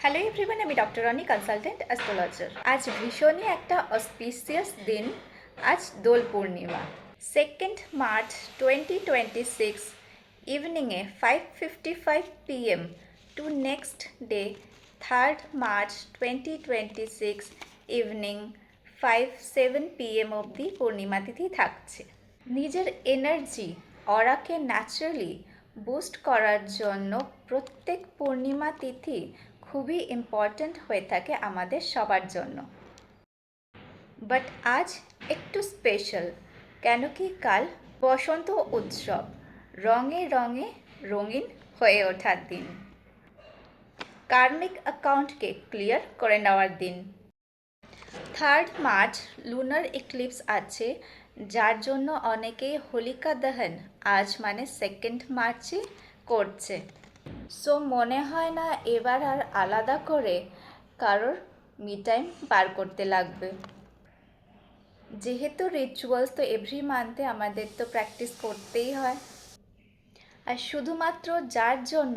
Hello everyone, আমি doctor Roni, consultant astrologer. আজ ভীষণই একটা অসপিসিয়াস দিন। আজ দোল পূর্ণিমা, 2nd মার্চ 2026 ইভিনিংয়ে 5:55 PM to next day 3rd March 2026 evening 5:07 PM অবধি পূর্ণিমা তিথি থাকছে। নিজের এনার্জি অরাকে ন্যাচারালি বুস্ট করার জন্য প্রত্যেক পূর্ণিমা তিথি খুবই ইম্পর্ট্যান্ট হয়ে থাকে আমাদের সবার জন্য। বাট আজ একটু স্পেশাল, কেন কি কাল বসন্ত উৎসব, রঙে রঙে রঙিন হয়ে ওঠার দিন, কার্মিক অ্যাকাউন্টকে ক্লিয়ার করে নেওয়ার দিন। 3rd মার্চ লুনার ইক্লিপস আছে, যার জন্য অনেকেই হোলিকা দহন আজ মানে 2nd মার্চে করছে। সো মনে হয় না এবার আর আলাদা করে কারোর মি টাইম বার করতে লাগবে। যেহেতু রিচুয়ালস, তো এভরি মান্থে আমাদের তো প্র্যাকটিস করতেই হয়। আর শুধুমাত্র যার জন্য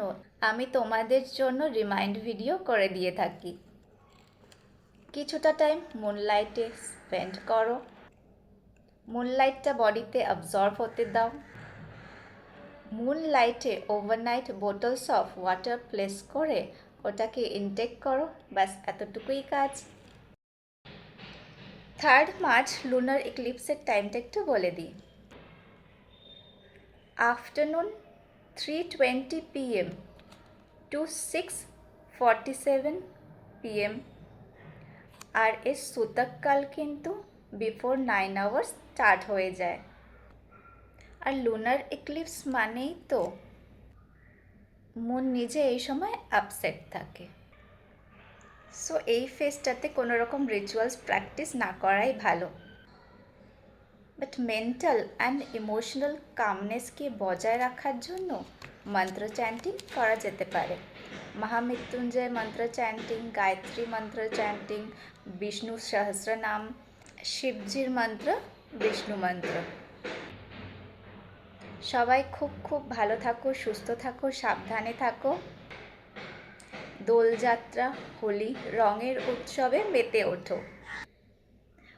আমি তোমাদের জন্য রিমাইন্ড ভিডিও করে দিয়ে থাকি। কিছুটা টাইম মুনলাইটে স্পেন্ড করো, মুনলাইটটা বডিতে অবজর্ভ হতে দাও। মুনলাইটে overnight bottles of water place করে ওটাকে ইনটেক করো, ব্যাস এতটুকুই কাজ। 3rd মার্চ লুনার ইক্লিপসের টাইমটা একটু বলে দিই। আফটারনুন 3:20 PM টু 6:47 PM, আর এর সূতককাল কিন্তু বিফোর 9 hours স্টার্ট হয়ে যায়। আর লুনার ইক্লিপস মানেই তো মন নিজে এই সময় আপসেট থাকে। সো এই ফেজটাতে কোনো রকম রিচুয়ালস প্র্যাকটিস না করাই ভালো। বাট মেন্টাল অ্যান্ড ইমোশনাল কামনেসকে বজায় রাখার জন্য মন্ত্র চ্যান্টিং করা যেতে পারে। মহামৃত্যুঞ্জয় মন্ত্র চ্যান্টিং, গায়ত্রী মন্ত্র চ্যান্টিং, বিষ্ণু সহস্রনাম, শিবজির মন্ত্র, বিষ্ণু মন্ত্র। সবাই খুব খুব ভালো থাকো, সুস্থ থাকো, সাবধানে থাকো। দোলযাত্রা, হোলি, রঙের উৎসবে মেতে ওঠো।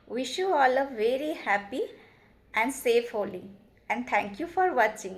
Wish you all a very happy and safe Holi, and thank you for watching.